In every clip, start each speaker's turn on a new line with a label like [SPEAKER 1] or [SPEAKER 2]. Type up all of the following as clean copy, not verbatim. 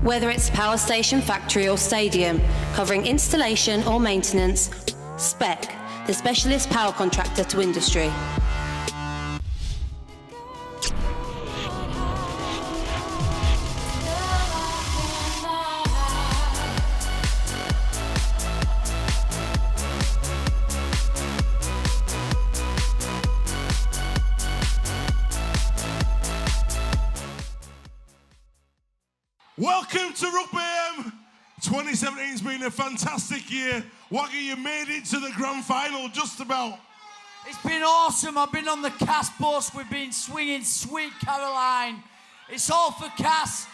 [SPEAKER 1] Whether it's power station, factory or stadium, covering installation or maintenance, Spec, the specialist power contractor to industry.
[SPEAKER 2] Welcome to Rugby. 2017's been a fantastic year. Waggy, you made it to the grand final just about.
[SPEAKER 3] It's been awesome. I've been on the Cass bus. We've been swinging Sweet Caroline. It's all for Cass.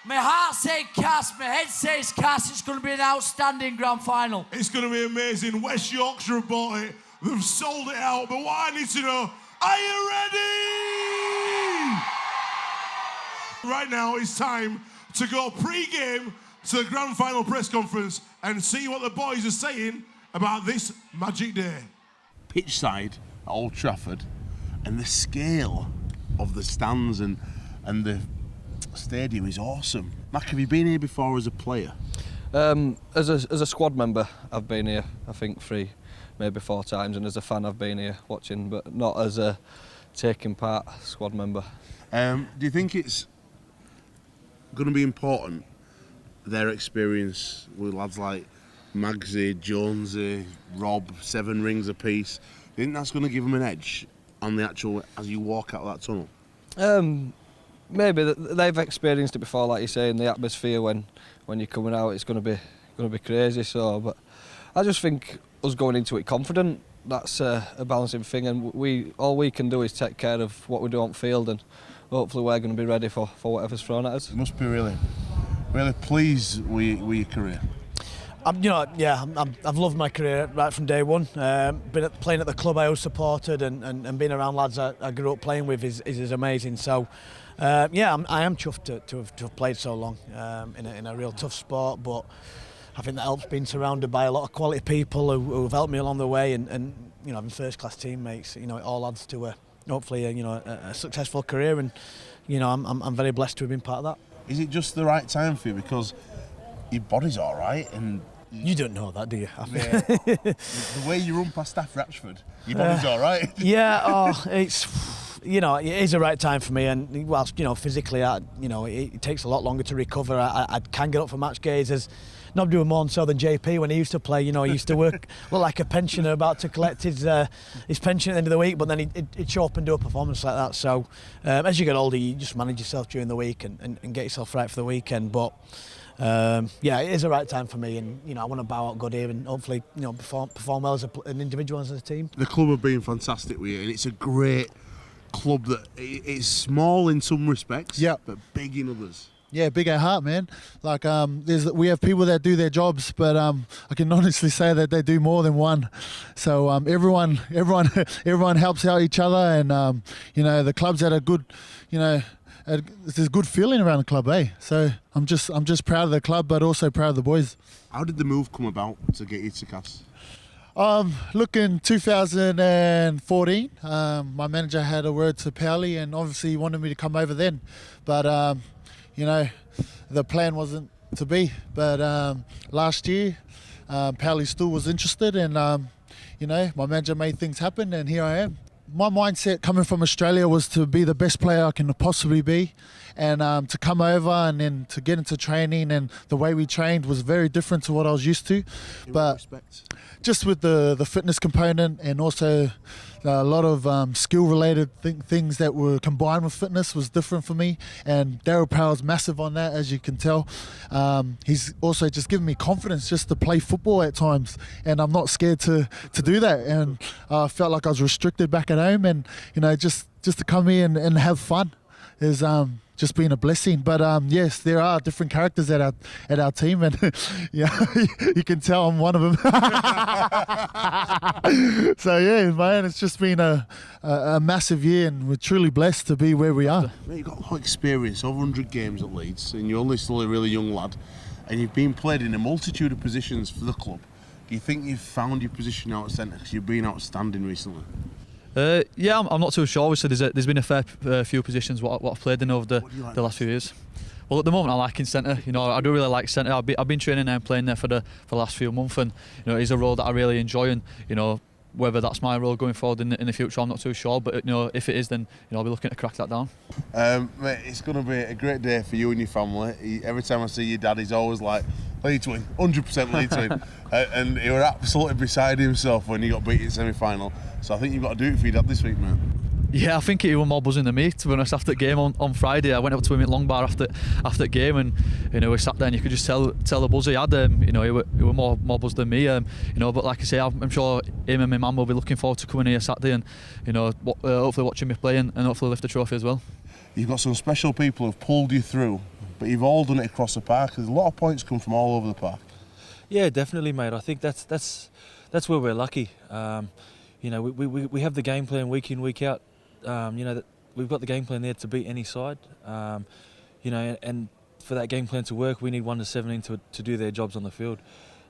[SPEAKER 3] My heart says Cass. My head says Cass. It's going to be an outstanding grand final.
[SPEAKER 2] It's going to be amazing. West Yorkshire have bought it. They've sold it out. But what I need to know, are you ready? Right now, it's time to go pre-game to the grand final press conference and see what the boys are saying about this magic day.
[SPEAKER 4] Pitch side at Old Trafford, and the scale of the stands and the stadium is awesome. Mac, have you been here before as a player?
[SPEAKER 5] As a squad member, I've been here, I think 3, maybe 4 times, and as a fan I've been here watching, but not as a taking part squad member.
[SPEAKER 4] Do you think it's going to be important, their experience with lads like Magsy, Jonesy, Rob, 7 rings apiece? Do you think that's going to give them an edge on the actual, as you walk out of that tunnel?
[SPEAKER 5] Maybe they've experienced it before, like you say, in the atmosphere when you're coming out, it's going to be crazy. So, but I just think us going into it confident, that's a balancing thing, and all we can do is take care of what we do on field, and hopefully we're going to be ready for whatever's thrown at us.
[SPEAKER 4] You must be really pleased with your career.
[SPEAKER 6] I've loved my career right from day one. Playing at the club I always supported, and being around lads I grew up playing with is amazing. So, I am chuffed to have played so long in a real tough sport. But I think that helps being surrounded by a lot of quality people who've helped me along the way, and having first-class teammates. It all adds to hopefully a successful career, and I'm very blessed to have been part of that.
[SPEAKER 4] Is it just the right time for you because your body's all right and
[SPEAKER 6] you don't know that, do you?
[SPEAKER 4] Yeah. The way you run past Staff Ratchford, your body's all right.
[SPEAKER 6] Yeah, it's it is the right time for me, and whilst physically, it takes a lot longer to recover. I can get up for match games. Not doing more so than JP when he used to play. He used to look like a pensioner about to collect his pension at the end of the week, but then he'd show up and do a performance like that. So as you get older, you just manage yourself during the week and get yourself right for the weekend. But it is the right time for me, and I want to bow out good here and hopefully perform well as an individual and as a team.
[SPEAKER 4] The club have been fantastic with you, and it's a great club that it's small in some respects, but big in others.
[SPEAKER 7] Yeah, big at heart, man. Like we have people that do their jobs, but I can honestly say that they do more than one. So everyone helps out each other, and the club's at a good, there's a good feeling around the club, eh? So I'm just proud of the club, but also proud of the boys.
[SPEAKER 4] How did the move come about to get you to Cass?
[SPEAKER 7] Look, in 2014, my manager had a word to Powley, and obviously he wanted me to come over then, but. The plan wasn't to be, but last year, Powley still was interested, and my manager made things happen, and here I am. My mindset coming from Australia was to be the best player I can possibly be, and to come over and then to get into training, and the way we trained was very different to what I was used to.
[SPEAKER 4] In
[SPEAKER 7] but
[SPEAKER 4] what respect?
[SPEAKER 7] Just with the fitness component, and also a lot of skill-related things that were combined with fitness was different for me, and Daryl Powell's massive on that, as you can tell. He's also just given me confidence just to play football at times, and I'm not scared to do that, and I felt like I was restricted back at home, and just to come here and have fun is just been a blessing. But yes, there are different characters at our team, and yeah, you can tell I'm one of them. So yeah, man, it's just been a massive year, and we're truly blessed to be where we are.
[SPEAKER 4] You've got a lot of experience, over 100 games at Leeds, and you're only still a really young lad, and you've been played in a multitude of positions for the club. Do you think you've found your position out at centre? Because you've been outstanding recently.
[SPEAKER 8] Yeah, I'm not too sure. Obviously, there's been a fair few positions what I've played in over the last few years. Well, at the moment I like in centre. You know, I do really like centre. I've been training there and playing there for the last few months, and you know, it's a role that I really enjoy. And you know, whether that's my role going forward in the future, I'm not too sure. But you know, if it is, then you know, I'll be looking to crack that down.
[SPEAKER 4] Mate, it's going to be a great day for you and your family. Every time I see your dad, he's always like, Leeds win, 100% Leeds win. And he was absolutely beside himself when he got beat in semi-final. So I think you've got to do it for your dad this week, mate.
[SPEAKER 8] Yeah, I think he was more buzzing than me, to be honest. After the game on Friday, I went up to him at Long Bar after the game, and you know, we sat there and you could just tell the buzz he had. You know, he were more buzzed than me. You know, but like I say, I'm sure him and my mum will be looking forward to coming here Saturday, and you know, hopefully watching me play and hopefully lift the trophy as well.
[SPEAKER 4] You've got some special people who've pulled you through, but you've all done it across the park. There's a lot of points come from all over the park.
[SPEAKER 9] Yeah, definitely, mate. I think that's where we're lucky. You know, we have the game plan week in, week out. You know, that we've got the game plan there to beat any side. You know, and for that game plan to work, we need 1 to 17 to do their jobs on the field.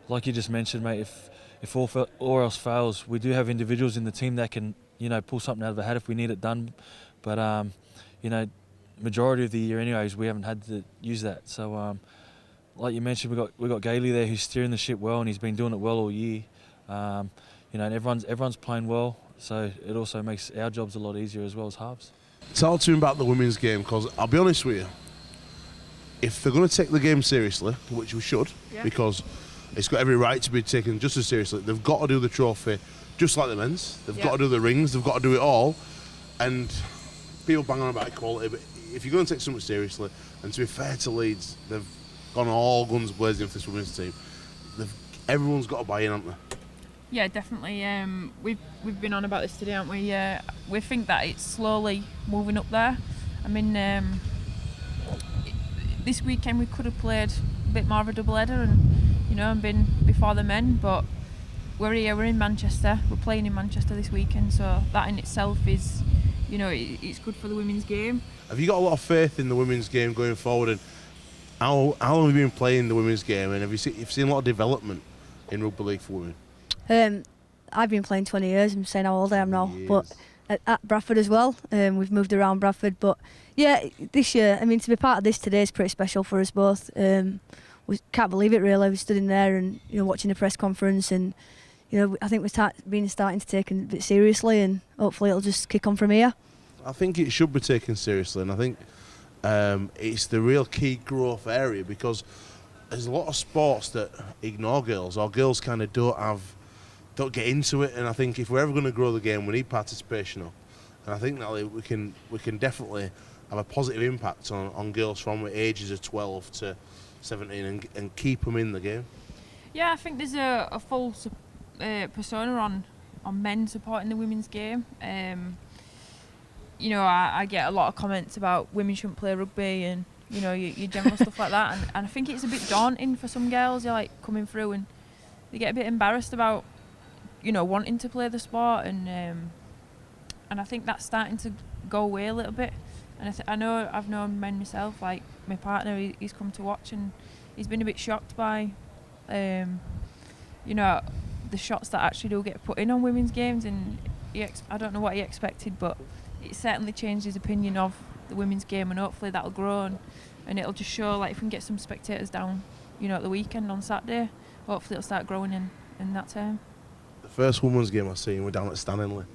[SPEAKER 9] Like you just mentioned, mate, if all else fails, we do have individuals in the team that can, you know, pull something out of the hat if we need it done. But you know, majority of the year, anyways, we haven't had to use that. So, like you mentioned, we got Gailey there who's steering the ship well, and he's been doing it well all year. You know, and everyone's playing well. So it also makes our jobs a lot easier as well as halves.
[SPEAKER 4] Talk to me about the women's game, because I'll be honest with you, if they're going to take the game seriously, which we should, because it's got every right to be taken just as seriously, they've got to do the trophy just like the men's. They've got to do the rings, they've got to do it all. And people bang on about equality, but if you're going to take something seriously, and to be fair to Leeds, they've gone all guns blazing for this women's team. Everyone's got to buy in, haven't they?
[SPEAKER 10] Yeah, definitely. We've been on about this today, haven't we? We think that it's slowly moving up there. I mean, this weekend we could have played a bit more of a double header, and been before the men. But we're here. We're in Manchester. We're playing in Manchester this weekend, so that in itself is, it's good for the women's game.
[SPEAKER 4] Have you got a lot of faith in the women's game going forward? And how long have you been playing the women's game? And you've seen a lot of development in rugby league for women?
[SPEAKER 11] I've been playing 20 years. I'm saying how old I am now, but at Bradford as well. We've moved around Bradford, but yeah, this year, I mean, to be part of this today is pretty special for us both. We can't believe it really. We stood in there and watching the press conference, and I think we're starting to take it a bit seriously, and hopefully it'll just kick on from here.
[SPEAKER 4] I think it should be taken seriously, and I think it's the real key growth area, because there's a lot of sports that ignore girls, or girls kind of don't get into it. And I think if we're ever going to grow the game, we need participation up. And I think that we can definitely have a positive impact on girls from the ages of 12 to 17 and keep them in the game.
[SPEAKER 10] Yeah, I think there's a full persona on men supporting the women's game. I get a lot of comments about women shouldn't play rugby and your general stuff like that, and I think it's a bit daunting for some girls. You're like coming through and they get a bit embarrassed about wanting to play the sport, and I think that's starting to go away a little bit. And I know I've known men myself, like my partner, he's come to watch and he's been a bit shocked by the shots that actually do get put in on women's games, and I don't know what he expected, but it certainly changed his opinion of the women's game, and hopefully that'll grow and it'll just show, like, if we can get some spectators down at the weekend on Saturday, hopefully it'll start growing in that time.
[SPEAKER 4] The first women's game I seen were down at Stanley,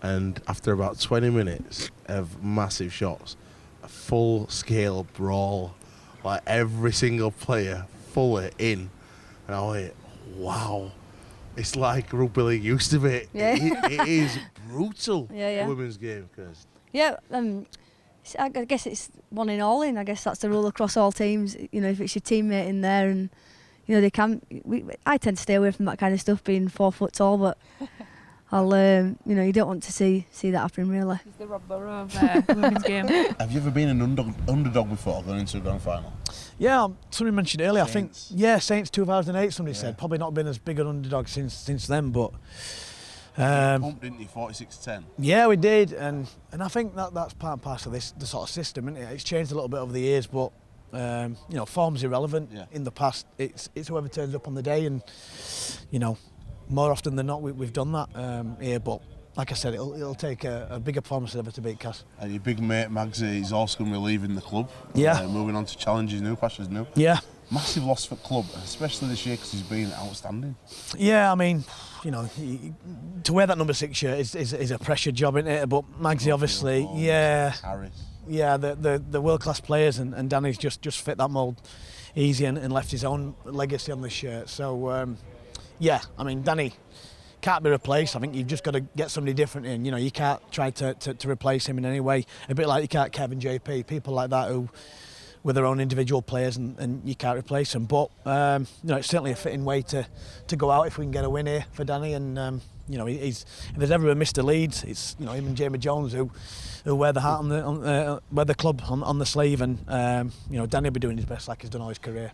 [SPEAKER 4] and after about 20 minutes of massive shots, a full scale brawl, like every single player fully in, and I went, wow, it's like rugby league used to be.
[SPEAKER 11] Yeah.
[SPEAKER 4] It is brutal,
[SPEAKER 11] yeah.
[SPEAKER 4] the women's game. Cause
[SPEAKER 11] yeah, I guess it's one in all in. I guess that's the rule across all teams. If it's your teammate in there, and they can. I tend to stay away from that kind of stuff, being 4 foot tall. But I'll, you don't want to see that happen, really.
[SPEAKER 10] It's the Rob Burrow of the women's game.
[SPEAKER 4] Have you ever been an underdog before going into a grand final?
[SPEAKER 6] Yeah, somebody mentioned earlier.
[SPEAKER 4] Saints.
[SPEAKER 6] I think Saints 2008. Somebody said probably not been as big an underdog since then, but.
[SPEAKER 4] Pumped, didn't you? 46-10.
[SPEAKER 6] Yeah, we did, and I think that's part and parcel of the sort of system, isn't it? It's changed a little bit over the years, but form's irrelevant.
[SPEAKER 4] Yeah.
[SPEAKER 6] In the past, it's whoever turns up on the day, and more often than not, we've done that here. But like I said, it'll take a bigger performance than ever to beat Cass.
[SPEAKER 4] And your big mate Magsy is also going to be leaving the club.
[SPEAKER 6] Yeah.
[SPEAKER 4] Moving on to challenges new, pastures new.
[SPEAKER 6] Yeah.
[SPEAKER 4] Massive loss for the club, especially this year because he's been outstanding.
[SPEAKER 6] Yeah, I mean, you know, to wear that number 6 shirt is a pressure job, isn't it? But Magsy obviously, yeah.
[SPEAKER 4] Harris.
[SPEAKER 6] Yeah, the world-class players and Danny's just fit that mould easy and left his own legacy on the shirt. So, yeah, I mean, Danny can't be replaced. I think you've just got to get somebody different in. You know, you can't try to replace him in any way. A bit like you can't Kevin JP, people like that who with their own individual players and you can't replace them. But, you know, it's certainly a fitting way to go out if we can get a win here for Danny. And, you know, if there's ever a Mr. Leeds, it's, you know, him and Jamie Jones who wear the hat wear the club on the sleeve. And, you know, Danny will be doing his best like he's done all his career.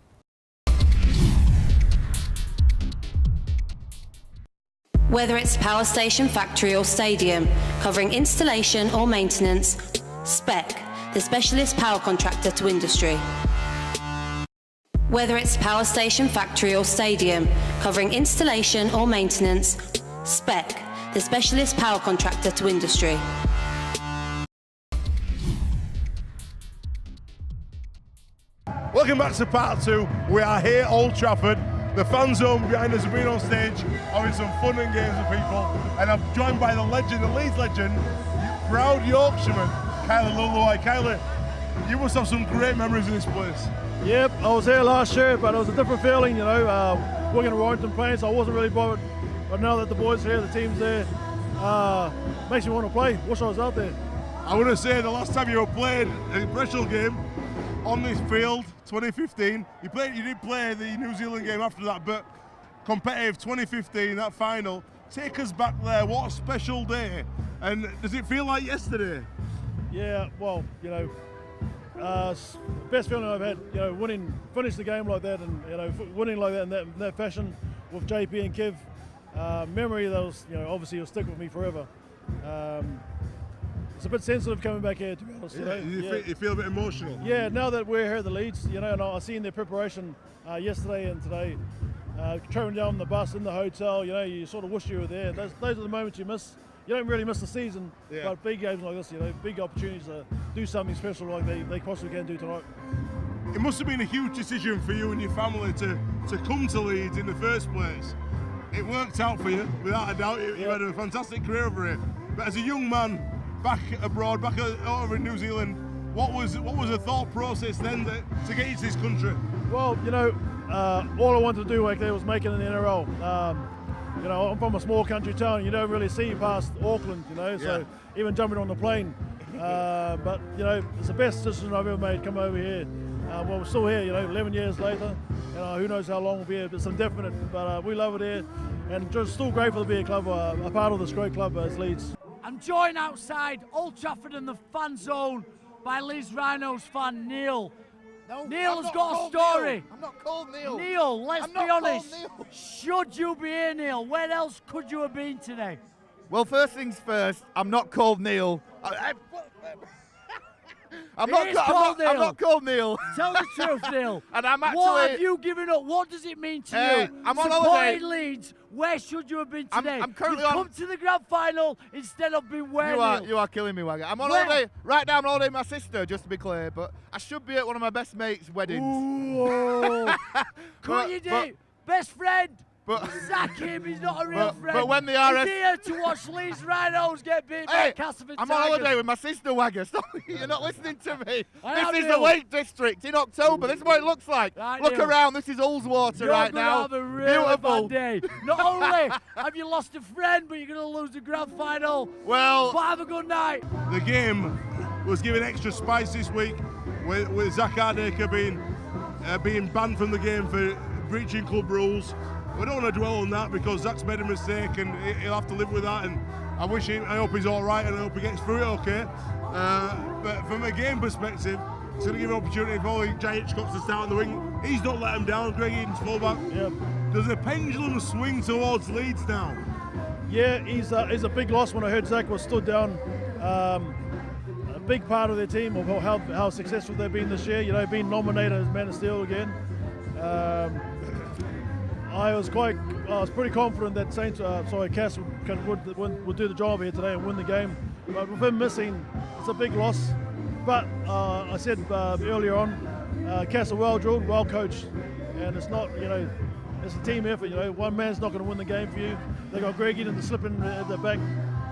[SPEAKER 1] Whether it's power station, factory or stadium, covering installation or maintenance, Spec, the specialist power contractor to industry. Whether it's power station, factory or stadium, covering installation or maintenance, Spec, the specialist power contractor to industry.
[SPEAKER 2] Welcome back to part 2. We are here at Old Trafford. The fan zone behind us have been on stage having some fun and games with people. And I'm joined by the legend, the Leeds legend, proud Yorkshireman, Kyler Luluai. Kyler, you must have some great memories of this place.
[SPEAKER 12] Yep, I was here last year, but it was a different feeling, you know. Working at Warrington playing, so I wasn't really bothered. But now that the boys are here, the team's there, makes me want to play. Wish I was out there.
[SPEAKER 2] I want to say the last time you played a professional game on this field, 2015. You did play the New Zealand game after that, but competitive 2015, that final. Take us back there. What a special day! And does it feel like yesterday?
[SPEAKER 12] Yeah, well, you know, best feeling I've had. You know, finish the game like that, and you know, winning like that in that fashion with JP and Kev. Memory that was, you know, obviously will stick with me forever. It's a bit sensitive coming back here, to be honest.
[SPEAKER 2] Yeah, you feel a bit emotional?
[SPEAKER 12] Yeah, now that we're here at the Leeds, you know, and I've seen their preparation yesterday and today, travelling down the bus, in the hotel, you know, you sort of wish you were there. Those are the moments you miss. You don't really miss the season, but big games like this, you know, big opportunities to do something special like they possibly can do tonight.
[SPEAKER 2] It must have been a huge decision for you and your family to come to Leeds in the first place. It worked out for you, without a doubt. You had a fantastic career over here. But as a young man, back abroad, back over in New Zealand, what was the thought process then to get you to this country?
[SPEAKER 12] Well, you know, all I wanted to do back there was make it in the NRL. You know, I'm from a small country town. You don't really see past Auckland, you know, so even jumping on the plane. But, you know, it's the best decision I've ever made, come over here. Well, we're still here, you know, 11 years later. You know, who knows how long we'll be here. It's indefinite, but we love it here. And just still grateful to be a club, a part of this great club as Leeds.
[SPEAKER 3] I'm joined outside Old Trafford in the fan zone by Leeds Rhinos fan Neil.
[SPEAKER 13] No,
[SPEAKER 3] Neil has got a story.
[SPEAKER 13] Neil. I'm not called Neil.
[SPEAKER 3] Neil, let's
[SPEAKER 13] I'm
[SPEAKER 3] be
[SPEAKER 13] not
[SPEAKER 3] honest.
[SPEAKER 13] called Neil.
[SPEAKER 3] Should you be here, Neil? Where else could you have been today?
[SPEAKER 13] Well, first things first, I'm not called Neil. I'm not called Neil.
[SPEAKER 3] Tell the truth, Neil.
[SPEAKER 13] And I'm actually.
[SPEAKER 3] What have you given up? What does it mean to you?
[SPEAKER 13] I'm on
[SPEAKER 3] Supporting
[SPEAKER 13] holiday.
[SPEAKER 3] Leeds. Where should you have been today?
[SPEAKER 13] I'm currently
[SPEAKER 3] You've
[SPEAKER 13] on.
[SPEAKER 3] come to the grand final instead of being where, Neil?
[SPEAKER 13] You are killing me, Wagger. I'm on
[SPEAKER 3] Where?
[SPEAKER 13] holiday. Right now, I'm on holiday with my sister, just to be clear. But I should be at one of my best mates' weddings.
[SPEAKER 3] Ooh. Cut your date. Best friend. Sack him, he's not a real friend.
[SPEAKER 13] But when the RS...
[SPEAKER 3] He's here to watch Leeds Rhinos get beat by Castleford
[SPEAKER 13] I'm
[SPEAKER 3] Tigers.
[SPEAKER 13] on holiday with my sister, Wagger. Stop, you're not listening to me.
[SPEAKER 3] I am,
[SPEAKER 13] This is
[SPEAKER 3] Neil.
[SPEAKER 13] the Lake District in October. This is what it looks like.
[SPEAKER 3] Right,
[SPEAKER 13] Look
[SPEAKER 3] Neil.
[SPEAKER 13] around. This is Ullswater right now.
[SPEAKER 3] You're going to have a really
[SPEAKER 13] Beautiful.
[SPEAKER 3] bad day. Not only have you lost a friend, but you're going to lose the grand final.
[SPEAKER 13] Well...
[SPEAKER 3] But have a good night.
[SPEAKER 2] The game was given extra spice this week with Zach Hardacre being banned from the game for breaching club rules. We don't want to dwell on that because Zach's made a mistake and he'll have to live with that. And I hope he's all right and I hope he gets through it okay. But from a game perspective, it's going to give an opportunity for Jay Hitchcock to start on the wing. He's not let him down. Greg Eden's fullback.
[SPEAKER 12] Yep.
[SPEAKER 2] Does the pendulum swing towards Leeds now?
[SPEAKER 12] Yeah, he's a big loss. When I heard Zach was stood down, a big part of their team of how successful they've been this year. You know, being nominated as Man of Steel again. I was pretty confident that Cass would do the job here today and win the game. But with him missing, it's a big loss. But I said earlier on, Cass are well drilled, well coached, and it's not, it's a team effort. One man's not going to win the game for you. They got Greg Eden to slip in at the back,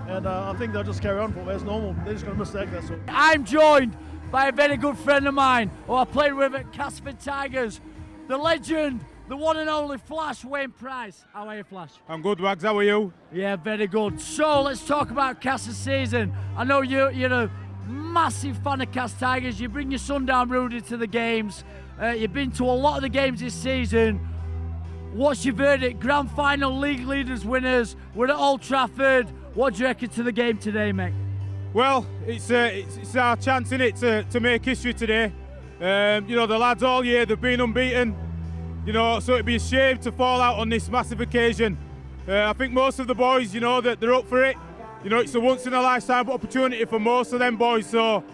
[SPEAKER 12] and I think they'll just carry on for as normal. They're just going to miss that. That's all.
[SPEAKER 3] I'm joined by a very good friend of mine who I played with at Casford Tigers, the legend, the one and only Flash, Wayne Price. How are you, Flash?
[SPEAKER 14] I'm good, Wags. How are you?
[SPEAKER 3] Yeah, very good. So let's talk about Cass's season. I know you're a massive fan of Cass Tigers. You bring your son down, Rudy, to the games. You've been to a lot of the games this season. What's your verdict? Grand final, league leaders, winners. We're at Old Trafford. What do you reckon to the game today, mate?
[SPEAKER 14] Well, it's our chance, innit, to make history today. The lads all year, they've been unbeaten. So it'd be a shame to fall out on this massive occasion. I think most of the boys, that they're up for it. It's a once in a lifetime opportunity for most of them boys. So,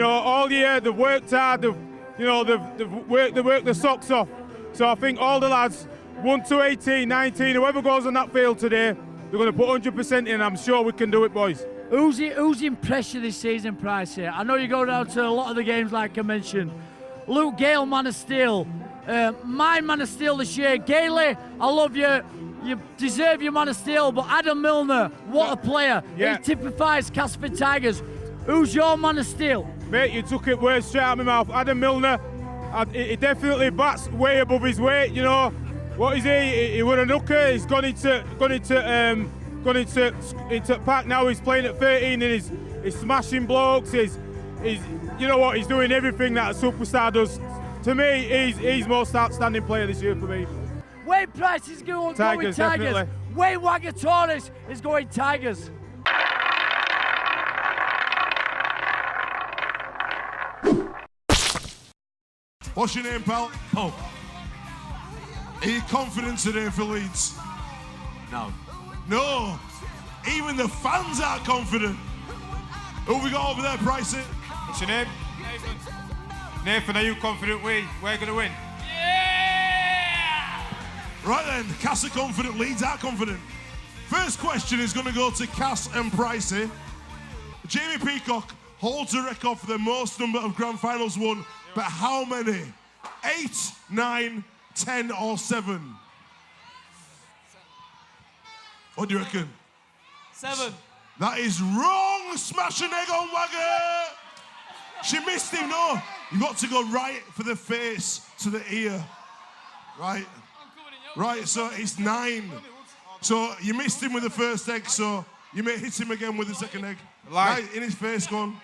[SPEAKER 14] all year they've worked hard. They've worked their socks off. So I think all the lads, 1 to 18, 19, whoever goes on that field today, they're going to put 100% in. I'm sure we can do it, boys.
[SPEAKER 3] Who's impressed you this season, Price, here? I know you go down to a lot of the games, like I mentioned. Luke Gale, man of steel. My man of steel this year. Gailey, I love you. You deserve your man of steel. But Adam Milner, what a player.
[SPEAKER 14] Yeah.
[SPEAKER 3] He typifies Casford Tigers. Who's your man of steel?
[SPEAKER 14] Mate, you took it words straight out of my mouth. Adam Milner, he definitely bats way above his weight. What is he? He was a nooker. He's gone into pack now. He's playing at 13 and he's smashing blokes. He's doing everything that a superstar does. To me, he's most outstanding player this year for me.
[SPEAKER 3] Wayne Price is going Tigers.
[SPEAKER 14] Definitely.
[SPEAKER 3] Wayne Wagatoris is going Tigers.
[SPEAKER 2] What's your name, pal?
[SPEAKER 15] Pope.
[SPEAKER 2] Are you confident today for Leeds?
[SPEAKER 15] No.
[SPEAKER 2] No. Even the fans aren't confident. Who we got over there, Pricey?
[SPEAKER 14] What's your name? Nathan, are you confident we're going to win?
[SPEAKER 2] Right then, Cass are confident, Leeds are confident. First question is going to go to Cass and Pricey. Jamie Peacock holds a record for the most number of grand finals won, but how many? 8, 9, 10 or 7? What do you reckon?
[SPEAKER 15] 7.
[SPEAKER 2] That is wrong. Smash an egg on Wagger. She missed him. No, you got to go right for the face to the ear. Right. Right. So it's 9. So you missed him with the first egg. So you may hit him again with the second egg. Right in his face. Gone.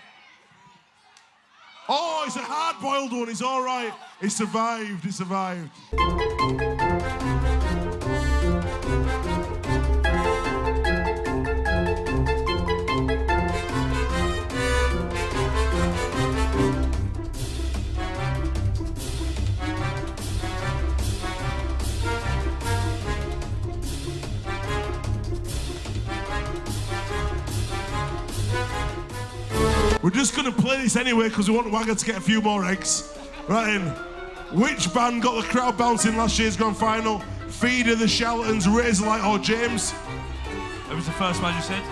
[SPEAKER 2] Oh, it's a hard-boiled one. It's all right. He survived. He survived. We're just going to play this anyway because we want Wagger to get a few more eggs. Right in. Which band got the crowd bouncing last year's grand final? Feeder, the Sheltons, Razorlight or James?
[SPEAKER 15] Who was the first one you said?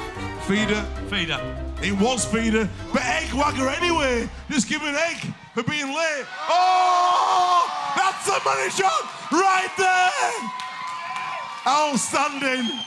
[SPEAKER 2] Feeder.
[SPEAKER 15] Feeder.
[SPEAKER 2] It was Feeder. But egg Wagger anyway. Just give him an egg for being late. Oh! That's the money shot right there! Outstanding.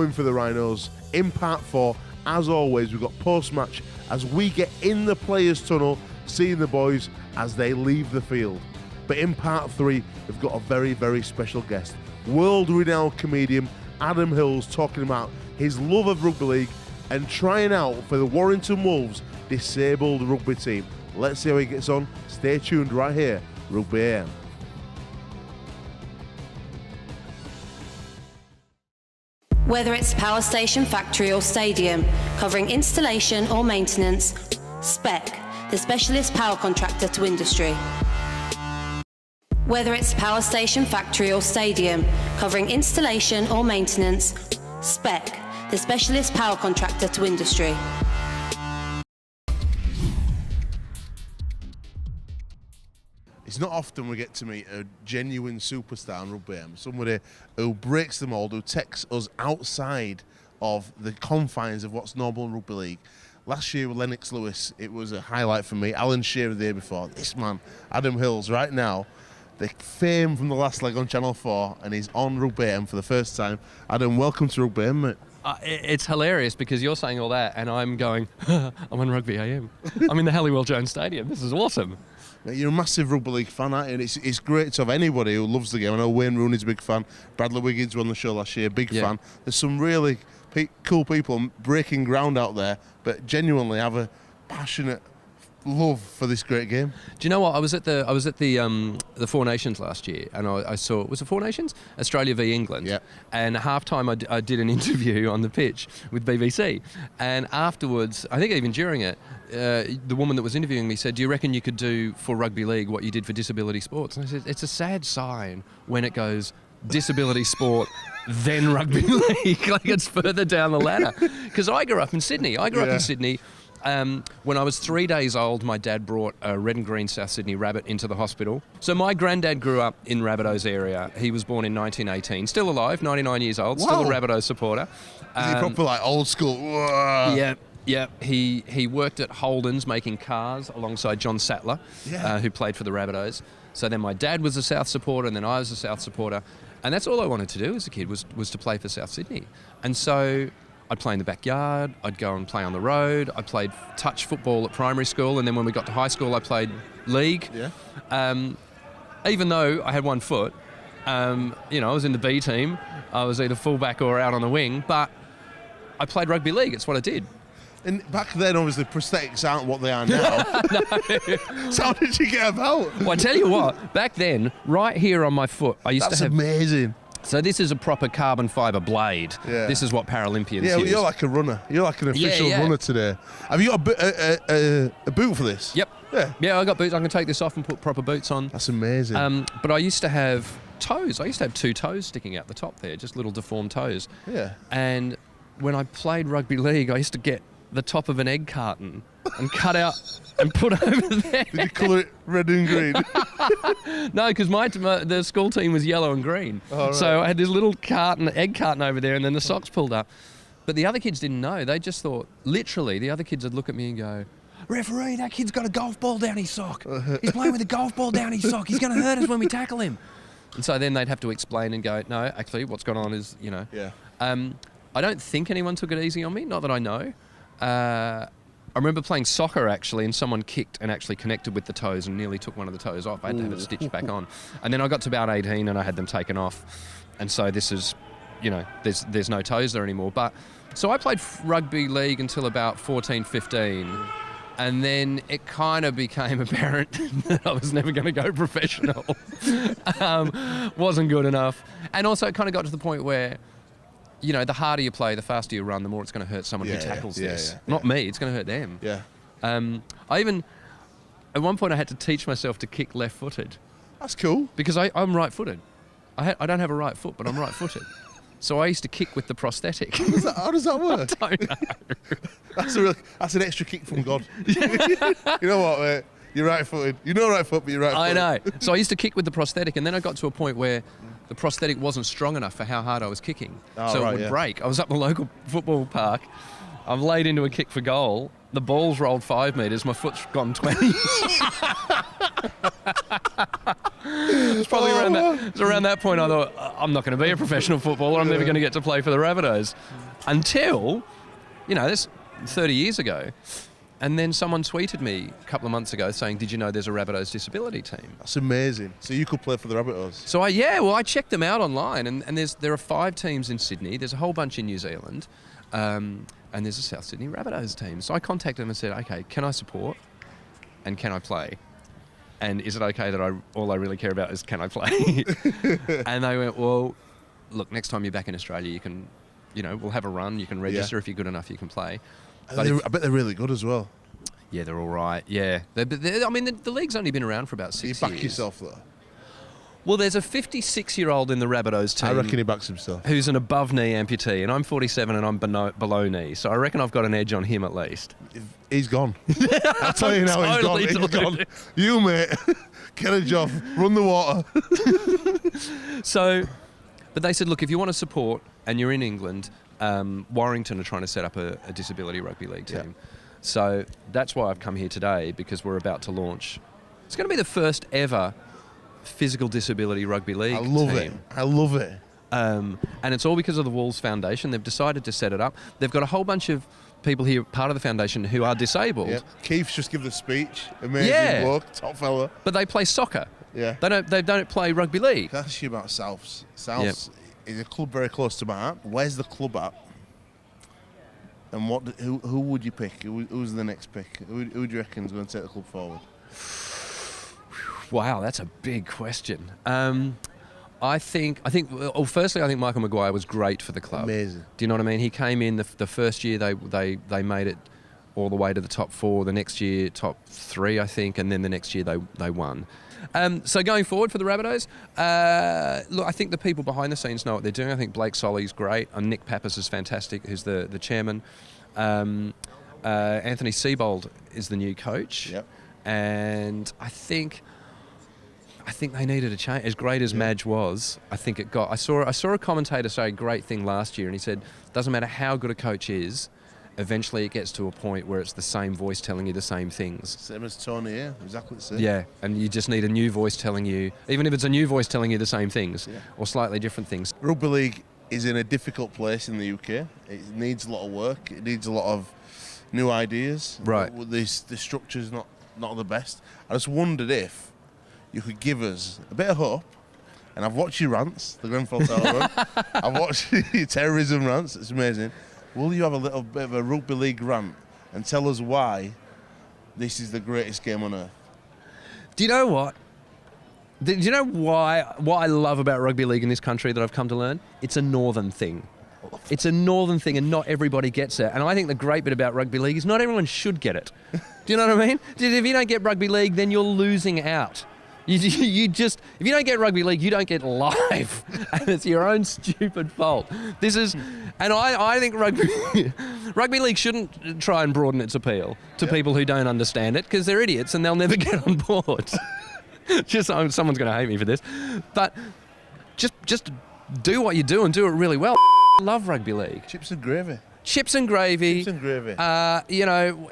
[SPEAKER 4] going for the Rhinos. In part 4, as always, we've got post-match as we get in the players' tunnel, seeing the boys as they leave the field. But in part 3, we've got a very, very special guest. World-renowned comedian Adam Hills talking about his love of rugby league and trying out for the Warrington Wolves disabled rugby team. Let's see how he gets on. Stay tuned right here, Rugby AM.
[SPEAKER 1] Whether it's power station, factory or stadium, covering installation or maintenance, Spec, the specialist power contractor to industry. Whether it's power station, factory or stadium, covering installation or maintenance, Spec, the specialist power contractor to industry.
[SPEAKER 4] It's not often we get to meet a genuine superstar in Rugby AM, somebody who breaks the mould, who takes us outside of the confines of what's normal in rugby league. Last year with Lennox Lewis, it was a highlight for me. Alan Shearer the year before. This man, Adam Hills, right now, the fame from the last leg on Channel 4, and he's on Rugby AM for the first time. Adam, welcome to Rugby AM, mate.
[SPEAKER 16] It's hilarious because you're saying all that and I'm going, I'm on Rugby AM. I'm in the Halliwell Jones Stadium. This is awesome.
[SPEAKER 4] You're a massive rugby league fan, aren't you? And it's great to have anybody who loves the game. I know Wayne Rooney's a big fan. Bradley Wiggins won the show last year, big fan. There's some really cool people breaking ground out there, but genuinely have a passionate love for this great game.
[SPEAKER 16] Do you know what? I was at the Four Nations last year, and I saw, was it Four Nations? Australia v England.
[SPEAKER 4] Yeah.
[SPEAKER 16] And at halftime, I did an interview on the pitch with BBC, and afterwards, I think even during it, the woman that was interviewing me said, "Do you reckon you could do for rugby league what you did for disability sports?" And I said, "It's a sad sign when it goes disability sport." Then rugby league, like it's further down the ladder. Because I grew up in Sydney. When I was 3 days old, my dad brought a red and green South Sydney rabbit into the hospital. So my granddad grew up in Rabbitohs area. He was born in 1918, still alive, 99 years old, still a Rabbitohs supporter.
[SPEAKER 4] Is he proper like old school? Whoa.
[SPEAKER 16] Yeah. He worked at Holden's making cars alongside John Sattler, who played for the Rabbitohs. So then my dad was a South supporter, and then I was a South supporter. And that's all I wanted to do as a kid was to play for South Sydney. And so I'd play in the backyard, I'd go and play on the road, I played touch football at primary school, and then when we got to high school I played league. Even though I had 1 foot, I was in the B team, I was either fullback or out on the wing, but I played rugby league, it's what I did.
[SPEAKER 4] And back then, obviously, prosthetics aren't what they are now.
[SPEAKER 16] No.
[SPEAKER 4] So how did you get about?
[SPEAKER 16] Well, I tell you what, back then, right here on my foot, I used to have...
[SPEAKER 4] That's amazing.
[SPEAKER 16] So this is a proper carbon fibre blade.
[SPEAKER 4] Yeah.
[SPEAKER 16] This is what Paralympians use.
[SPEAKER 4] Yeah, well, you're like a runner. You're like an official runner today. Have you got a boot for this?
[SPEAKER 16] Yep.
[SPEAKER 4] Yeah,
[SPEAKER 16] I got boots. I can take this off and put proper boots on.
[SPEAKER 4] That's amazing.
[SPEAKER 16] But I used to have toes. I used to have 2 toes sticking out the top there, just little deformed toes.
[SPEAKER 4] Yeah.
[SPEAKER 16] And when I played rugby league, I used to get the top of an egg carton and cut out and put over there.
[SPEAKER 4] Did you colour it red and green?
[SPEAKER 16] No, because the school team was yellow and green.
[SPEAKER 4] Oh, right.
[SPEAKER 16] So I had this little egg carton over there, and then the socks pulled up. But the other kids didn't know. They just thought, literally, the other kids would look at me and go, "Referee, that kid's got a golf ball down his sock. He's playing with a golf ball down his sock. He's going to hurt us when we tackle him." And so then they'd have to explain and go, "No, actually, what's going on is,
[SPEAKER 4] Yeah.
[SPEAKER 16] I don't think anyone took it easy on me, not that I know. I remember playing soccer actually, and someone kicked and actually connected with the toes and nearly took one of the toes off. I had to have it stitched back on. And then I got to about 18 and I had them taken off. And so this is, there's no toes there anymore. But so I played rugby league until about 14, 15. And then it kind of became apparent that I was never going to go professional. Wasn't good enough. And also it kind of got to the point where, the harder you play, the faster you run, the more it's going to hurt someone who tackles this. Not me, it's going to hurt them.
[SPEAKER 4] Yeah.
[SPEAKER 16] I even, at one point I had to teach myself to kick left-footed.
[SPEAKER 4] That's cool.
[SPEAKER 16] Because I'm right-footed. I don't have a right foot, but I'm right-footed. So I used to kick with the prosthetic.
[SPEAKER 4] How does that work?
[SPEAKER 16] I don't
[SPEAKER 4] know. That's an extra kick from God. You know what, mate? You're right-footed. You know right foot, but you're right-footed.
[SPEAKER 16] I know. So I used to kick with the prosthetic, and then I got to a point where the prosthetic wasn't strong enough for how hard I was kicking. So it would break. I was up in the local football park. I've laid into a kick for goal. The ball's rolled 5 metres. My foot's gone 20. It's probably around that point I thought, I'm not going to be a professional footballer. I'm never going to get to play for the Rabbitohs. Until, this 30 years ago. And then someone tweeted me a couple of months ago saying, did you know there's a Rabbitohs disability team?
[SPEAKER 4] That's amazing. So you could play for the Rabbitohs?
[SPEAKER 16] So I checked them out online, and there are 5 teams in Sydney. There's a whole bunch in New Zealand, and there's a South Sydney Rabbitohs team. So I contacted them and said, okay, can I support and can I play? And is it okay that all I really care about is can I play? And they went, well, look, next time you're back in Australia, you can, we'll have a run. You can register. If you're good enough, you can play.
[SPEAKER 4] I bet they're really good as well.
[SPEAKER 16] Yeah, they're all right. Yeah. The league's only been around for about 6 years.
[SPEAKER 4] You back yourself, though?
[SPEAKER 16] Well, there's a 56-year-old in the Rabbitohs team.
[SPEAKER 4] I reckon he backs himself.
[SPEAKER 16] Who's an above-knee amputee, and I'm 47 and I'm below knee. So I reckon I've got an edge on him at least.
[SPEAKER 4] He's gone. I'll tell you now,
[SPEAKER 16] Totally
[SPEAKER 4] he's gone. You, mate, get a job, run the water.
[SPEAKER 16] But they said, look, if you want to support and you're in England, Warrington are trying to set up a disability rugby league team. Yeah. So that's why I've come here today, because we're about to launch. It's going to be the first ever physical disability rugby league team.
[SPEAKER 4] I love it.
[SPEAKER 16] And it's all because of the Wolves Foundation. They've decided to set it up. They've got a whole bunch of people here, part of the foundation, who are disabled.
[SPEAKER 4] Yeah. Keith's just given the speech. Amazing bloke, top fella.
[SPEAKER 16] But they play soccer.
[SPEAKER 4] Yeah.
[SPEAKER 16] They don't play rugby league.
[SPEAKER 4] Can I ask you about Souths? Souths is a club very close to my heart. Where's the club at? And who would you pick? Who's the next pick? Who do you reckon is going to take the club forward?
[SPEAKER 16] Wow, that's a big question. Firstly, I think Michael Maguire was great for the club.
[SPEAKER 4] Amazing.
[SPEAKER 16] Do you know what I mean? He came in the first year, they made it all the way to the top 4. The next year, top 3, I think, and then the next year they won. So going forward for the Rabbitohs, look, I think the people behind the scenes know what they're doing. I think Blake Solly's great, and Nick Pappas is fantastic, who's the chairman. Anthony Seibold is the new coach.
[SPEAKER 4] Yep.
[SPEAKER 16] And I think they needed a change. As great as Madge was, I think it got. I saw a commentator say a great thing last year, and he said, doesn't matter how good a coach is, eventually it gets to a point where it's the same voice telling you the same things.
[SPEAKER 4] Same as Tony, yeah, exactly the same.
[SPEAKER 16] Yeah, and you just need a new voice telling you, even if it's a new voice telling you the same things or slightly different things.
[SPEAKER 4] Rugby league is in a difficult place in the UK. It needs a lot of work. It needs a lot of new ideas.
[SPEAKER 16] Right.
[SPEAKER 4] The structure's not the best. I just wondered if you could give us a bit of hope. And I've watched your rants, the Grenfell Tower run. I've watched your terrorism rants. It's amazing. Will you have a little bit of a rugby league rant and tell us why this is the greatest game on earth?
[SPEAKER 16] Do you know what? Do you know what I love about rugby league in this country that I've come to learn? It's a northern thing. It's a northern thing, and not everybody gets it. And I think the great bit about rugby league is not everyone should get it. Do you know what I mean? If you don't get rugby league, then you're losing out. You just, if you don't get rugby league, you don't get life, and it's your own stupid fault. And I think rugby league shouldn't try and broaden its appeal to people who don't understand it, because they're idiots and they'll never get on board. Someone's going to hate me for this, but just do what you do and do it really well. I love rugby league.
[SPEAKER 4] Chips and gravy.
[SPEAKER 16] Chips and gravy.
[SPEAKER 4] Chips and gravy.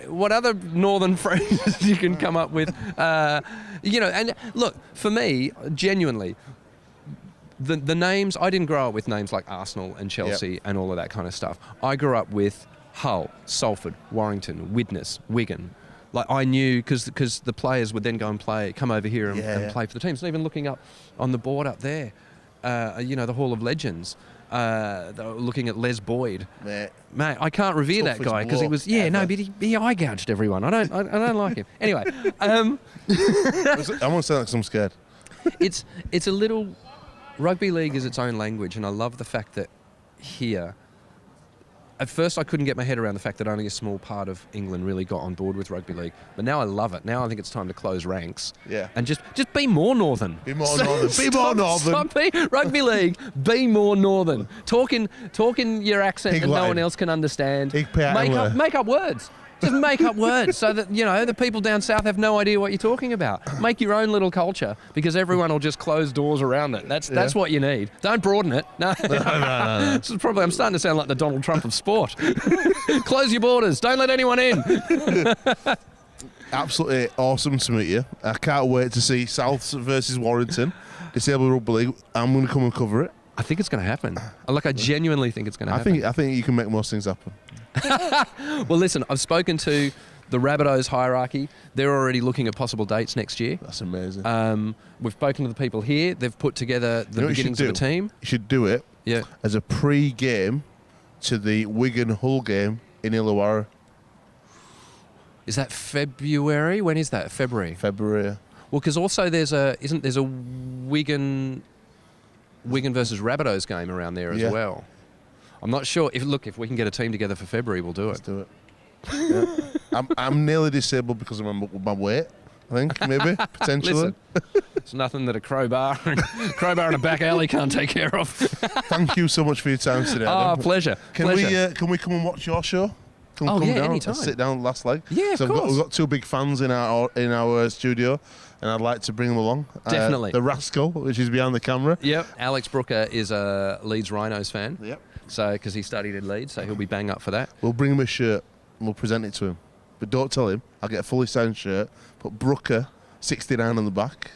[SPEAKER 16] What other northern phrases you can come up with? And look, for me, genuinely, the names, I didn't grow up with names like Arsenal and Chelsea and all of that kind of stuff. I grew up with Hull, Salford, Warrington, Widnes, Wigan. Like, I knew, because the players would then go and come over here and play for the teams. And even looking up on the board up there, the Hall of Legends. Looking at Les Boyd, mate, I can't revere that guy because he was but he eye gouged everyone. I don't like him. Anyway,
[SPEAKER 4] I won't say that because I'm scared.
[SPEAKER 16] It's a little, rugby league is its own language, and I love the fact that here. At first, I couldn't get my head around the fact that only a small part of England really got on board with rugby league. But now I love it. Now I think it's time to close ranks.
[SPEAKER 4] Yeah.
[SPEAKER 16] And just be more northern.
[SPEAKER 4] Be more northern. Be more northern.
[SPEAKER 16] Rugby league, be more northern. Talk in your accent that no one else can understand. Make up words. Just make up words so that, the people down south have no idea what you're talking about. Make your own little culture, because everyone will just close doors around it. That's what you need. Don't broaden it. No. This is I'm starting to sound like the Donald Trump of sport. Close your borders. Don't let anyone in.
[SPEAKER 4] Absolutely awesome to meet you. I can't wait to see Souths versus Warrington, Disabled Rugby League. I'm going to come and cover it.
[SPEAKER 16] I think it's going to happen. Like, I genuinely think it's going to happen.
[SPEAKER 4] I think you can make most things happen.
[SPEAKER 16] Well, listen, I've spoken to the Rabbitohs hierarchy. They're already looking at possible dates next year.
[SPEAKER 4] That's amazing.
[SPEAKER 16] We've spoken to the people here. They've put together the beginnings of a team.
[SPEAKER 4] You should do it as a pre-game to the Wigan-Hull game in Illawarra.
[SPEAKER 16] Is that February? When is that? February?
[SPEAKER 4] February.
[SPEAKER 16] Well, because also there's a Wigan versus Rabbitohs game around there as well. I'm not sure. If we can get a team together for February, we'll do it.
[SPEAKER 4] Let's do it. Yeah. I'm nearly disabled because of my weight. I think maybe potentially.
[SPEAKER 16] Listen, it's nothing that a crowbar and a back alley can't take care of.
[SPEAKER 4] Thank you so much for your time today.
[SPEAKER 16] Oh, pleasure.
[SPEAKER 4] Can we come and watch your show? Come down
[SPEAKER 16] anytime.
[SPEAKER 4] and sit down last leg.
[SPEAKER 16] Yeah,
[SPEAKER 4] so
[SPEAKER 16] of course.
[SPEAKER 4] We've got two big fans in our studio, and I'd like to bring them along.
[SPEAKER 16] Definitely.
[SPEAKER 4] The Rascal, which is behind the camera.
[SPEAKER 16] Yep. Alex Brooker is a Leeds Rhinos fan.
[SPEAKER 4] Yep.
[SPEAKER 16] So, because he studied in Leeds, so he'll be bang up for that.
[SPEAKER 4] We'll bring him a shirt and we'll present it to him. But don't tell him. I'll get a fully signed shirt. Put Brooker 69 on the back.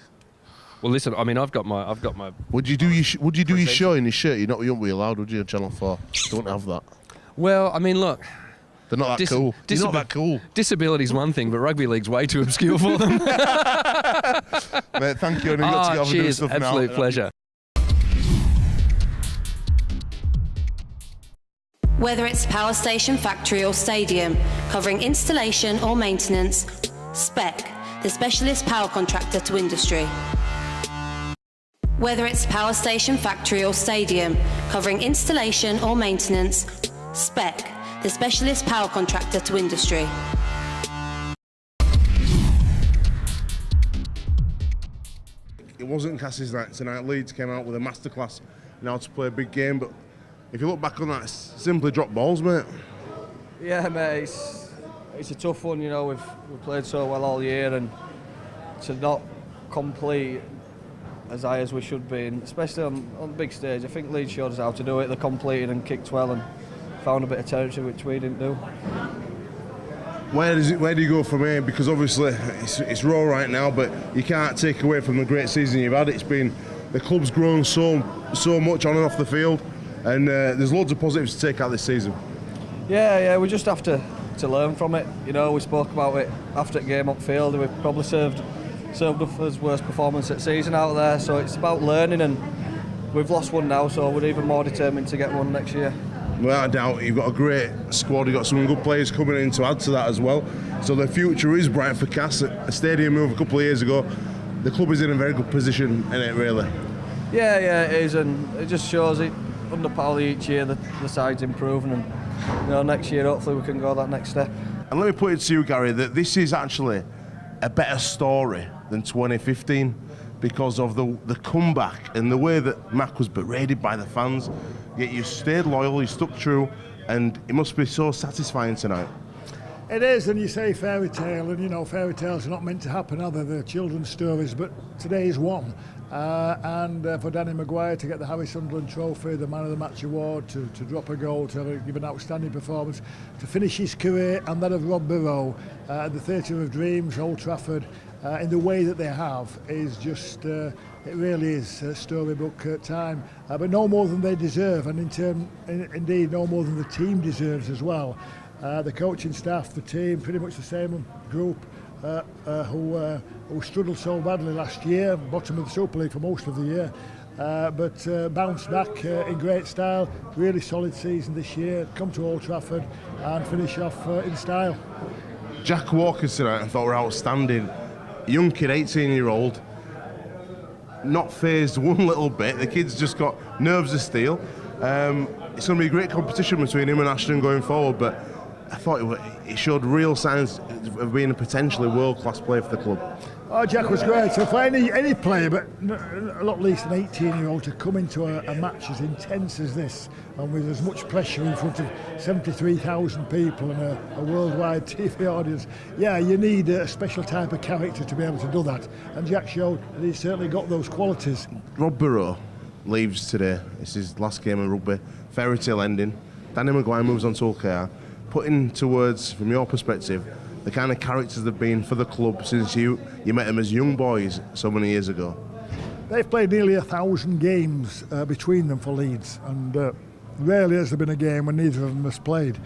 [SPEAKER 16] Well, listen. I mean, I've got my.
[SPEAKER 4] Would you do your show in your shirt? You wouldn't be allowed, would you? On Channel 4. Don't have that.
[SPEAKER 16] Well, I mean, look.
[SPEAKER 4] They're not that cool. They're not that cool.
[SPEAKER 16] Disability's one thing, but rugby league's way too obscure for them.
[SPEAKER 4] Mate, thank you. And you've got to get off and do stuff now.
[SPEAKER 16] Absolute pleasure.
[SPEAKER 1] Whether it's power station, factory or stadium, covering installation or maintenance, Spec, the specialist power contractor to industry. Whether it's power station, factory or stadium, covering installation or maintenance, Spec, the specialist power contractor to industry.
[SPEAKER 4] It wasn't Cass's night tonight. Leeds came out with a masterclass in how to play a big game, but if you look back on that, it's simply drop balls, mate.
[SPEAKER 5] Yeah, mate, it's a tough one, you know. We've played so well all year, and to not complete as high as we should be, and especially on the big stage. I think Leeds showed us how to do it. They completed and kicked well and found a bit of territory which we didn't do.
[SPEAKER 4] Where do you go from here? Because obviously it's raw right now, but you can't take away from the great season you've had. The club's grown so much on and off the field, and there's loads of positives to take out this season.
[SPEAKER 5] Yeah, we just have to learn from it. You know, we spoke about it after the game up field. We probably served up as worst performance at season out there. So it's about learning, and we've lost one now, so we're even more determined to get one next year.
[SPEAKER 4] Without a doubt, you've got a great squad. You've got some good players coming in to add to that as well. So the future is bright for Cass. A stadium move a couple of years ago, the club is in a very good position, isn't it, really?
[SPEAKER 5] Yeah, it is, and it just shows it. Under Powley each year, the side's improving, and next year hopefully we can go that next step.
[SPEAKER 4] And let me put it to you, Gary, that this is actually a better story than 2015 because of the comeback and the way that Mac was berated by the fans. Yet you stayed loyal, you stuck true, and it must be so satisfying tonight.
[SPEAKER 17] It is, and you say fairy tale, and fairy tales are not meant to happen, are they? They're children's stories, but today is one. And for Danny Maguire to get the Harry Sunderland Trophy, the Man of the Match award, to drop a goal, to give an outstanding performance, to finish his career and that of Rob Burrow at the Theatre of Dreams, Old Trafford, in the way that they have, is just, it really is storybook time. But no more than they deserve, and indeed no more than the team deserves as well. The coaching staff, the team, pretty much the same group who struggled so badly last year, bottom of the Super League for most of the year, but bounced back in great style. Really solid season this year. Come to Old Trafford and finish off in style.
[SPEAKER 4] Jack Walker tonight I thought were outstanding. Young kid, 18-year-old, not phased one little bit. The kid's just got nerves of steel. It's going to be a great competition between him and Ashton going forward, but I thought it showed real signs of being a potentially world-class player for the club.
[SPEAKER 17] Oh, Jack was great. So for any player, but not least an 18-year-old, to come into a match as intense as this, and with as much pressure in front of 73,000 people and a worldwide TV audience, you need a special type of character to be able to do that. And Jack showed that he's certainly got those qualities.
[SPEAKER 4] Rob Burrow leaves today. It's his last game of rugby. Fairy tale ending. Danny Maguire moves on to OKR. Putting to words, from your perspective, the kind of characters they've been for the club since you met them as young boys so many years ago.
[SPEAKER 17] They've played nearly 1,000 games between them for Leeds, and rarely has there been a game when neither of them has played.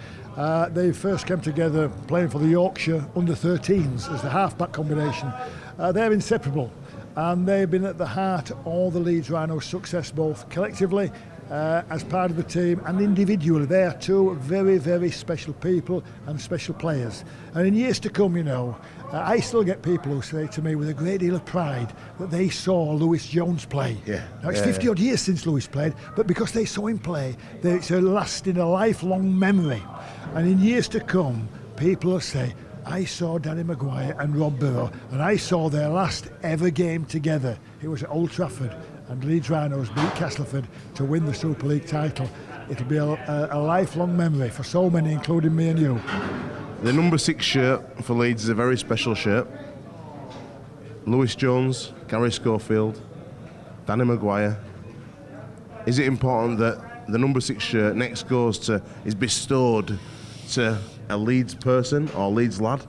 [SPEAKER 17] They first came together playing for the Yorkshire under-13s as the half-back combination. They're inseparable, and they've been at the heart of all the Leeds Rhinos' success, both collectively as part of the team and individually. They are two very, very special people and special players. And in years to come, you know, I still get people who say to me with a great deal of pride that they saw Lewis Jones play. Now it's 50 odd years since Lewis played, but because they saw him play, it's a lasting, a lifelong memory. And in years to come, people will say, I saw Danny Maguire and Rob Burrow, and I saw their last ever game together. It was at Old Trafford, and Leeds Rhinos beat Castleford to win the Super League title. It'll be a lifelong memory for so many, including me and you.
[SPEAKER 4] The number 6 shirt for Leeds is a very special shirt. Lewis Jones, Gary Schofield, Danny Maguire. Is it important that the number 6 shirt next is bestowed to a Leeds person or Leeds lad?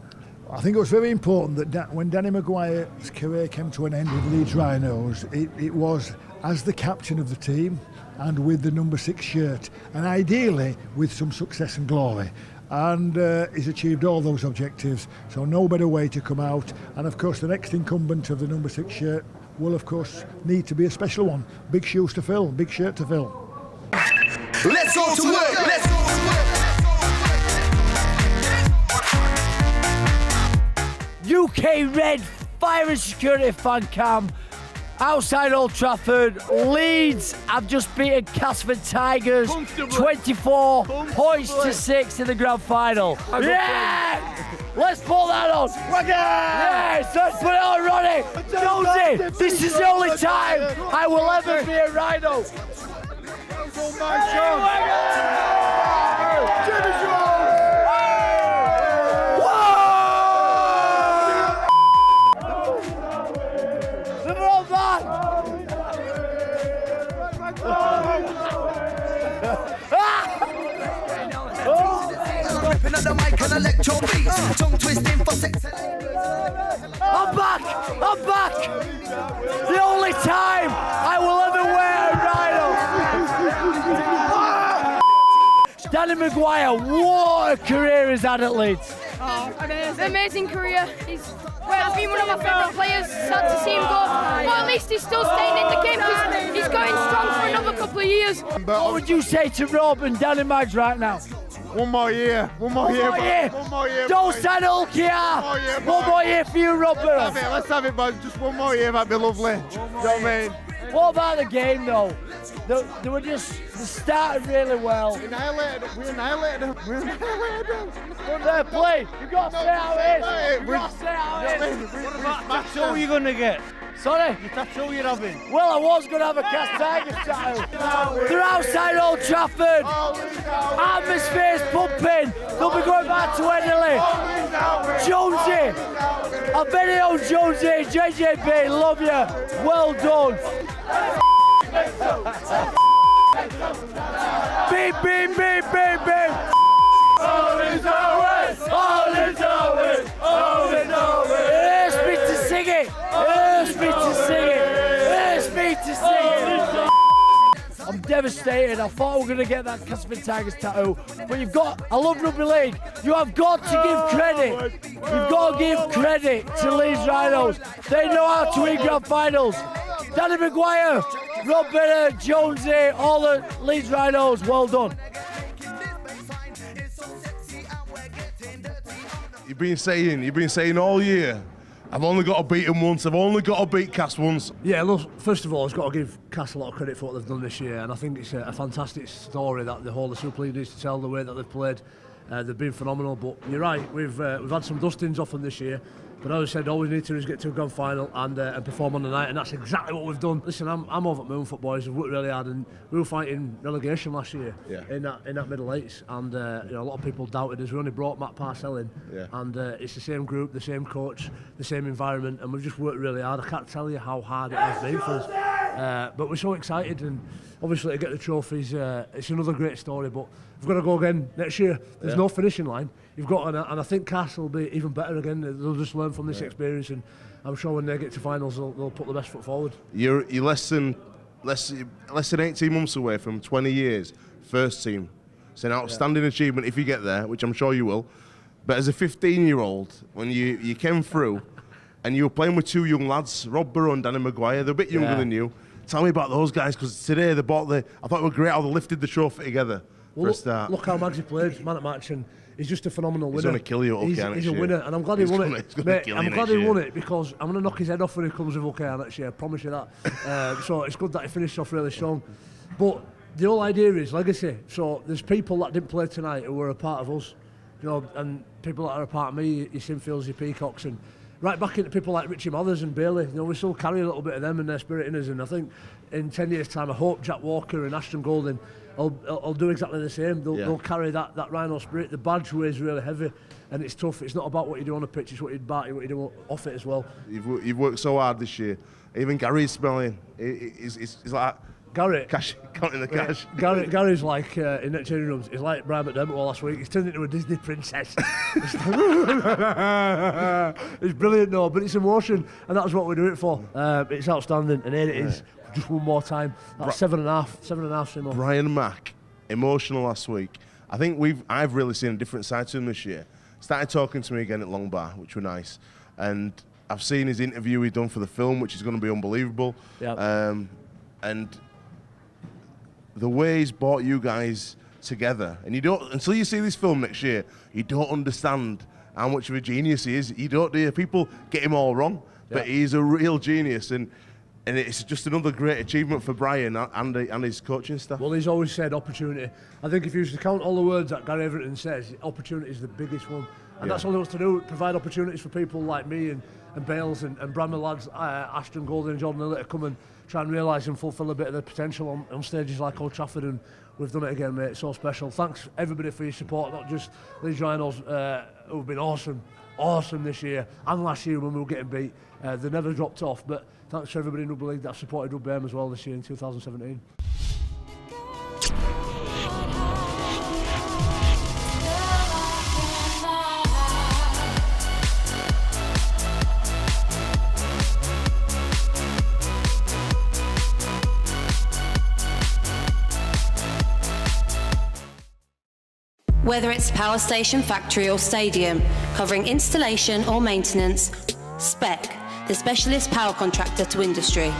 [SPEAKER 17] I think it was very important that when Danny Maguire's career came to an end with Leeds Rhinos, it was as the captain of the team and with the number 6 shirt, and ideally with some success and glory. And he's achieved all those objectives, so no better way to come out. And of course the next incumbent of the number 6 shirt will of course need to be a special one. Big shoes to fill, big shirt to fill.
[SPEAKER 18] Let's go to work, let's go to work.
[SPEAKER 3] UK Red Fire and Security Fan Cam outside Old Trafford. Leeds have just beaten Castleford Tigers 24 points to 6 in the grand final. Yeah! Let's pull that on. Yes, let's put it on, Ronnie. Jonesy, this is the only time I will ever be a Rhino.
[SPEAKER 18] The mic and electro beats, tongue twisting for 6.
[SPEAKER 3] I'm back! I'm back! The only time I will ever wear a Rhino! Danny Maguire, what a career he's had at Leeds.
[SPEAKER 19] Amazing career. He's been one of my favourite players. Sad to see him go, but at least he's still staying in the game because he's going strong for another couple of years.
[SPEAKER 3] What would you say to Rob and Danny Mags right now?
[SPEAKER 13] One more year.
[SPEAKER 3] One more year. Don't stand up here. One more year for you, Rob Burrow.
[SPEAKER 13] Let's have it, boys. Just one more year, that'd be lovely. You know what I mean?
[SPEAKER 3] What about the game, though? They started really well.
[SPEAKER 13] We annihilated them.
[SPEAKER 3] Good their play. You've got to say how it is. You've got to say how it is.
[SPEAKER 20] What about tattoo you're going to get?
[SPEAKER 3] Sorry?
[SPEAKER 20] The tattoo you're having?
[SPEAKER 3] Well, I was going to have a Cast Tigers tattoo. They're outside Old Trafford. Atmosphere's pumping. They'll be going back to Enderley. Jonesy. I've been here on Jonesy. JJB, love you. Well done. Beep, beep, beep, beep, beep. All is always, all is always, all is always. It hurts me to sing it. It hurts me to sing it. It hurts me to sing it. I'm devastated. I thought we were going to get that Castleford Tigers tattoo, but I love rugby league. You have got to give credit. You've got to give credit to Leeds Rhinos. They know how to win grand finals. Danny Maguire, Rob Bennett, Jonesy, all the Leeds Rhinos, well done.
[SPEAKER 4] You've been saying all year, I've only got to beat them once, I've only got to beat Cass once.
[SPEAKER 21] Yeah, look, first of all, I've got to give Cass a lot of credit for what they've done this year, and I think it's a fantastic story that the whole of the Super League needs to tell, the way that they've played. They've been phenomenal, but you're right, we've had some dustings off them this year. But as I said, all we need to do is get to a grand final and perform on the night, and that's exactly what we've done. Listen, I'm over at Moonfoot, boys. We've worked really hard, and we were fighting relegation last year in that middle eights, and a lot of people doubted us. We only brought Matt Parcell in, and it's the same group, the same coach, the same environment, and we've just worked really hard. I can't tell you how hard it has been for us. But we're so excited, and obviously to get the trophies, it's another great story. But we've got to go again next year. There's no finishing line. You've got, and I think Cass will be even better again. They'll just learn from this experience, and I'm sure when they get to finals, they'll put the best foot forward.
[SPEAKER 4] You're less than 18 months away from 20 years first team. It's an outstanding achievement if you get there, which I'm sure you will. But as a 15-year-old, when you came through and you were playing with two young lads, Rob Burrow and Danny Maguire, they're a bit younger than you. Tell me about those guys, because today I thought it was great how they lifted the trophy together for a start.
[SPEAKER 21] Look how Magsy played, man at match, and he's just a phenomenal winner.
[SPEAKER 4] He's going to kill you at Ulster
[SPEAKER 21] He's a winner, and I'm glad he won it. Mate, I'm glad he won it, because I'm going to knock his head off when he comes with Ulster next year, I promise you that. So it's good that he finished off really strong. But the whole idea is legacy. So there's people that didn't play tonight who were a part of us, you know, and people that are a part of me, your Sinfields, your Peacocks, and right back into people like Richie Mathers and Bailey. You know, we still carry a little bit of them and their spirit in us, and I think in 10 years' time, I hope Jack Walker and Ashton Golding will do exactly the same. They'll carry that Rhino spirit. The badge weighs really heavy, and it's tough. It's not about what you do on the pitch, it's what you do off it as well.
[SPEAKER 4] You've worked so hard this year. Even Gary's smelling. He's like
[SPEAKER 21] Gary,
[SPEAKER 4] counting the cash.
[SPEAKER 21] Gary's like in the changing rooms. He's like Brian McDermott last week. He's turned into a Disney princess. It's brilliant, though, but it's emotion, and that's what we do it for. It's outstanding, and here it is. Just one more time. That's 7.5, Simon.
[SPEAKER 4] Brian Mack, emotional last week. I think I've really seen a different side to him this year. Started talking to me again at Long Bar, which were nice, and I've seen his interview he's done for the film, which is going to be unbelievable.
[SPEAKER 21] Yep.
[SPEAKER 4] And the way he's brought you guys together, and you don't, until you see this film next year, you don't understand how much of a genius he is. You don't, do you? People get him all wrong, but he's a real genius, and it's just another great achievement for Brian and his coaching staff.
[SPEAKER 21] Well, he's always said opportunity. I think if you used to count all the words that Gary Everton says, opportunity is the biggest one, and that's all he wants to do, provide opportunities for people like me and Bales and Bramley lads, Ashton Golding and Jordan Lillett to come and try and realise and fulfil a bit of their potential on stages like Old Trafford, and we've done it again, mate. It's so special. Thanks everybody for your support, not just Leeds Rhinos, who've been awesome this year and last year when we were getting beat. They never dropped off, but thanks to everybody in Rugby League that supported Rugby AM as well this year in 2017.
[SPEAKER 1] Whether it's power station, factory or stadium, covering installation or maintenance, Spec, the specialist power contractor to industry.